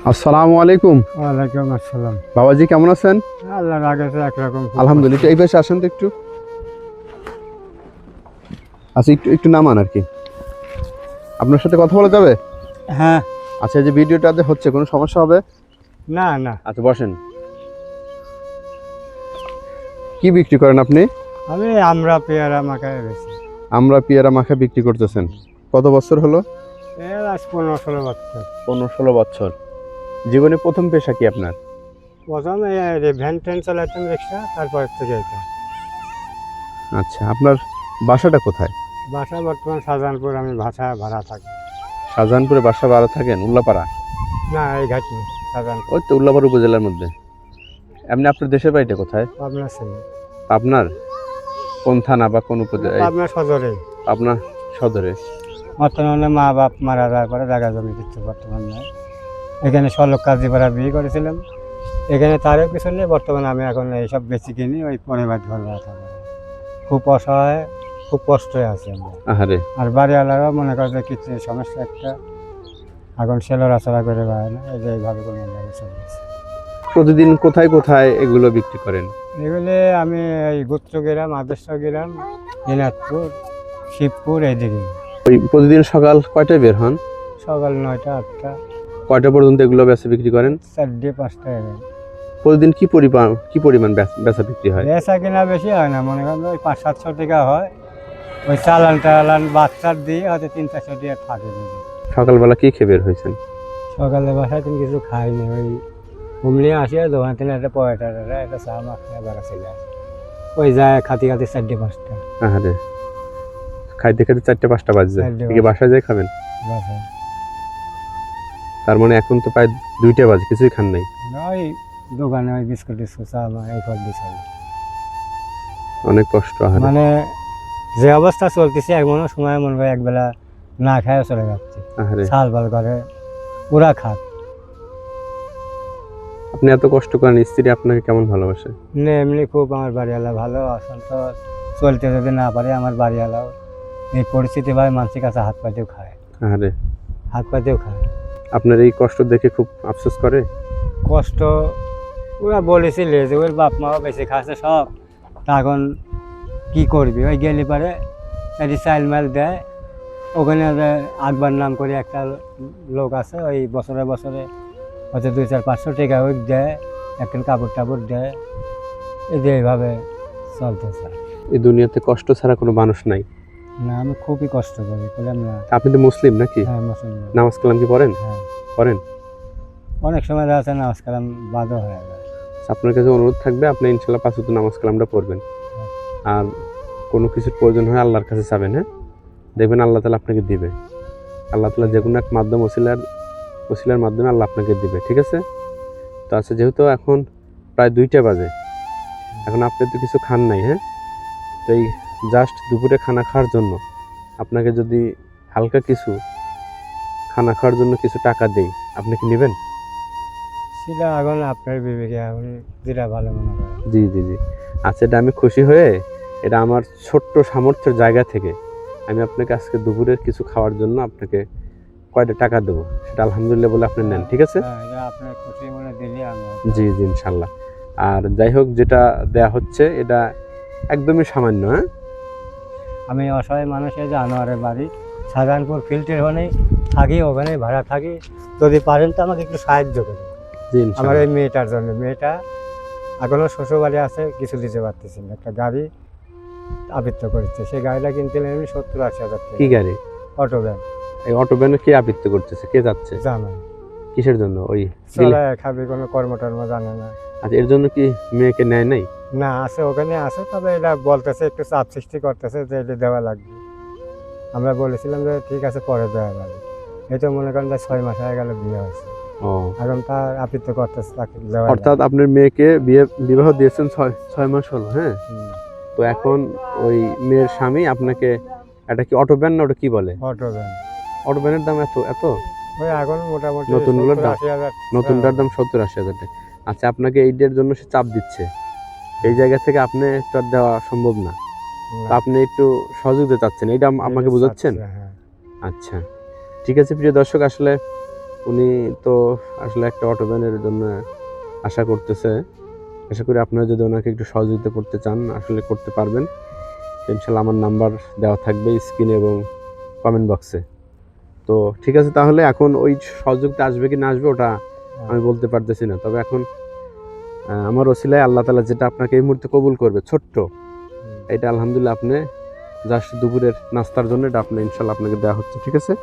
আসসালামু আলাইকুম। ওয়ালাইকুম আসসালাম। বাবাজি কেমন আছেন? আল্লাহর আগে একরকম। আলহামদুলিল্লাহ। এই পাশে আসেন তো একটু। আচ্ছা, একটু একটু নামান আর কি। আপনার সাথে কথা বলা যাবে? হ্যাঁ। আচ্ছা, এই যে ভিডিওটাতে হচ্ছে, কোনো সমস্যা হবে? না না, আচ্ছা, বসেন। কি বিক্রি করেন আপনি? আমি আমরা পেয়ারা মাখায় বেশি। আমরা পেয়ারা মাখা বিক্রি করতেছেন। কত বছর হলো? এর আজ 15-16 বছর। 15-16 বছর। জীবনে প্রথম পেশা কি আপনার? প্রথমে ভ্যান ট্যান চালাতাম, রিক্সা, তারপর থেকে এটা। আচ্ছা, আপনার বাসাটা কোথায়? বাসা বর্তমান শাহজাহানপুর, আমি ভাড়া থাকি। শাহজাহানপুরে বাসা ভাড়া থাকেন? উল্লাপাড়া? না, এই ঘাটনি শাহজাহানপুর। ওই তো উল্লাপাড়া উপজেলার মধ্যে। এমনি আপনার দেশের বাড়িটা কোথায়? পাবনা ছেলে। আপনার কোন থানা বা কোন উপজেলা? পাবনা সদরে। আপনার সদরে। বর্তমানে মা বাপ মারা যাওয়ার পরে জায়গা জমি কিছু বর্তমান নাই। এখানে সলক কাজী পাড়া বিয়ে করেছিলাম, এখানে তারও কিছু নেই। বর্তমানে আমি এখন এইসব বেশি কিনি, ওই পরিবার ঘর ভাড়া থাকা। খুব অসহায়, খুব কষ্টে আছে আমরা। আহারে। আর বাড়িওয়ালারাও মনে করে যে কিছু সমস্যা একটা, এখন সেলোরা চড়া করে বেড়ায় না, এই যে এইভাবে কোনো চলছে। প্রতিদিন কোথায় কোথায় এগুলো বিক্রি করেন? এগুলি আমি এই গুত্র গ্রাম, আদর্শ গ্রাম, দিনাজপুর, শিবপুর, এইদিকে। ওই প্রতিদিন সকাল কয়টায় বের হন? সকাল 9টা 8টা। কয়টা পর্যন্ত এগুলো বেচা বিক্রি করেন? 4টে 5টা এগারো। প্রতিদিন কি পরিমাণ বেচা বিক্রি হয়? বেচা কিনা বেশি হয় না, মনে করেন ওই 500-700 টাকা হয়। ওই চালান টালান বাচ্চার দিয়ে হয়তো 300-400 টাকা থাকে। সকালবেলা কি খেয়ে বের হয়েছেন? সকালে বাসায় তুমি কিছু খাইনি, ওই ঘুমলে আসিয়া দোকান থেকে একটা পয়টা একটা চা মাখা বেড়া চলে আসে। ওই যায় খাতি 4টে 5টা। আহারে, খাইতে খাইতে 4টে 5টা বাজে। 4টে কি বাসায় যাই খাবেন? বাসায়। তার মানে এখন তো প্রায় 2টা বাজে, কিছুই খান নাই। ওই দোকানে ওই বিস্কুট টিস্কুট চা মা এই ফল দিয়ে চলে। অনেক কষ্ট। আহারে। মানে যে অবস্থা চলতেছে, এমনও সময় মনে হয় একবেলা না খায় চলে যাচ্ছে। আহারে, ছাল পাল করে ওরা খাক। আপনি এত কষ্ট করেন, স্ত্রী আপনাকে কেমন ভালোবাসে? না, এমনি খুব আমার বাড়িওয়ালা ভালো আসল। তো চলতে যদি না পারে আমার বাড়িওয়ালাও এই পরিস্থিতি ভাই মানুষের কাছে হাত পাতেও খায়। আহারে, হাত পাতেও খায়। আপনার এই কষ্ট দেখে খুব আফসোস করে? কষ্ট ওরা বলেছিল যে ওর বাপ মাও বেশি খাচ্ছে সব, তা এখন কী করবি? ওই গেলে পারে এই চাইল মাইল দেয়। ওখানে আকবর নাম করে একটা লোক আছে, ওই বছরে বছরে হয়তো 200-500 টাকা ওই দেয়, একটা কাপড় টাপড় দেয়। এই যে এইভাবে চলতেছে। এই দুনিয়াতে কষ্ট ছাড়া কোনো মানুষ নাই। না, আমি খুবই কষ্ট করি, বললাম না। আপনি তো মুসলিম নাকি? হ্যাঁ, মুসলমান। নামাজ কালাম কি পড়েন? হ্যাঁ, করেন? অনেক সময় দেখা যাচ্ছে নামাজ কালাম বাদও হয়ে যায়। আপনার কাছে অনুরোধ থাকবে, আপনি ইনশাল্লাহ 5 ওয়াক্ত নামাজ কালামটা পড়বেন। আর কোনো কিছুর প্রয়োজন হয় আল্লাহর কাছে চাবেন। হ্যাঁ, দেখবেন আল্লাহ তাআলা আপনাকে দিবে। আল্লাহ তাআলা যে কোনো এক মাধ্যম ওসিলার মাধ্যমে আল্লাহ আপনাকে দিবে। ঠিক আছে? তো আচ্ছা, যেহেতু এখন প্রায় 2টা বাজে, এখন আপনি তো কিছু খান নাই। হ্যাঁ, তো এই জাস্ট দুপুরে খানা খাওয়ার জন্য আপনাকে যদি হালকা কিছু খানা খাওয়ার জন্য কিছু টাকা দেই, আপনি কি নেবেন? সেটা এখন আপনার বিবেকে, এখন যেটা ভালো মনে করে। জি জি জি। আচ্ছা, এটা আমি খুশি হয়ে, এটা আমার ছোট্ট সামর্থ্যের জায়গা থেকে আমি আপনাকে আজকে দুপুরের কিছু খাওয়ার জন্য আপনাকে কয়টা টাকা দেবো, সেটা আলহামদুলিল্লাহ বলে আপনি নেন। ঠিক আছে? হ্যাঁ, এটা আপনার খুশি মনে দিলে আমি। জি জি, ইনশাল্লাহ। আর যাই হোক, যেটা দেয়া হচ্ছে এটা একদমই সামান্য। হ্যাঁ, আমি অসহায় মানুষের যে আনোয়ারের বাড়ি শাহজাহানপুর ফিল্ডের ওখানে থাকি, ওখানে ভাড়া থাকি। যদি পারেন তো আমাকে একটু সাহায্য করুন জি আমার ইনশাল্লাহ। এই মেয়েটার জন্য। মেয়েটা এখনও শ্বশুরবাড়ি আছে, কিছু দিতে পারতেছি না। একটা গাড়ি আবৃত্ত করছে, সেই গাড়িটা কিনতে আমি 70-80 হাজার টাকা। কি গাড়ি? Auto van. এই অটো ভ্যানে কে আবৃত্তি করতেছে? কে যাচ্ছে? জানা কিসের জন্য? ওই চলায় খাবি, কোনো কর্মটর্ম জানে না। আচ্ছা, এর জন্য কি মেয়েকে নেয় নাই? না, আছে, ওখানে আছে, তবে এটা বলতেছে, একটু চাপ সৃষ্টি করতেছে যে এটা দেওয়া লাগবে। আমরা বলেছিলাম যে ঠিক আছে, পরে দেওয়া লাগবে। এই তো মনে করেন যে 6 মাস হয়ে গেল বিয়ে হয়েছে, ও, এখন তার আবৃত্তি করতেছে, তাকে দেওয়া অর্থাৎ লাগবে। আপনার মেয়েকে বিবাহ দিয়েছেন 6 মাস হলো। হ্যাঁ, হুম, তো এখন ওই মেয়ের স্বামী আপনাকে, এটা কি অটো ভ্যান না ওটা কি বলে? Auto van. অটো ভ্যানের দাম এত এত? ওই এখন মোটামুটি নতুনগুলোর দাম? 70-80 হাজার। নতুনটার দাম 70-80 হাজার টাকা। আচ্ছা, আপনাকে এইটার জন্য সে চাপ দিচ্ছে, এই জায়গা থেকে আপনি তো আর দেওয়া সম্ভব না। তো আপনি একটু সহযোগিতা চাচ্ছেন, এটা আমাকে বুঝাচ্ছেন? হ্যাঁ। আচ্ছা, ঠিক আছে প্রিয় দর্শক, আসলে উনি তো আসলে একটা অটো ভ্যানের জন্য আশা করতেছে। আশা করি আপনারা যদি ওনাকে একটু সহযোগিতা করতে চান আসলে করতে পারবেন। ইনশাল্লাহ আমার নাম্বার দেওয়া থাকবে স্ক্রিনে এবং কমেন্ট বক্সে। তো ঠিক আছে, তাহলে এখন ওই সহযোগিতা আসবে কি না আসবে ওটা আমি বলতে পারতেছি না, তবে এখন আমার ওসিলায় আল্লাহ তাআলা যেটা আপনাকে এই মুহূর্তে কবুল করবে ছোট্ট, এটা আলহামদুলিল্লাহ আপনি জাস্ট দুপুরের নাস্তার জন্য এটা আপনি ইনশাল্লাহ আপনাকে দেওয়া হচ্ছে। ঠিক আছে,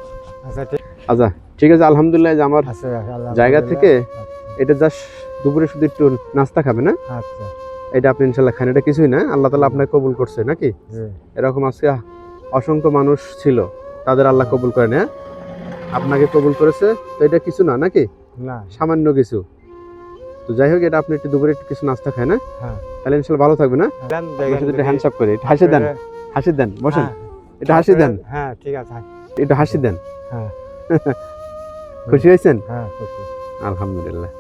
আচ্ছা ঠিক আচ্ছা ঠিক আছে, আলহামদুলিল্লাহ যে আমার আছে জায়গা থেকে এটা জাস্ট দুপুরে শুধু একটু নাস্তা খাবে না, আচ্ছা এটা আপনি ইনশাল্লাহ খান, এটা কিছুই না, আল্লাহ তাআলা আপনাকে কবুল করছে নাকি। জি এরকম আজকে অসংখ্য মানুষ ছিল, তাদের আল্লাহ কবুল করেন, হ্যাঁ আপনাকে কবুল করেছে, তো এটা কিছু না নাকি, না সামান্য কিছু। তো যাই হোক, এটা আপনি একটু দুপুরে একটু কিছু নাস্তা খায় না, হ্যাঁ তাহলে ইনশাল্লাহ ভালো থাকবে না। দেন আপনার সাথে একটু দেখেন হ্যান্ডসাপ করে একটু হাসি দেন, হাসি দেন, বসেন, একটু হাসি দেন, হ্যাঁ ঠিক আছে একটু হাসি দেন। হ্যাঁ খুশি হয়েছেন? হ্যাঁ খুশি আলহামদুলিল্লাহ।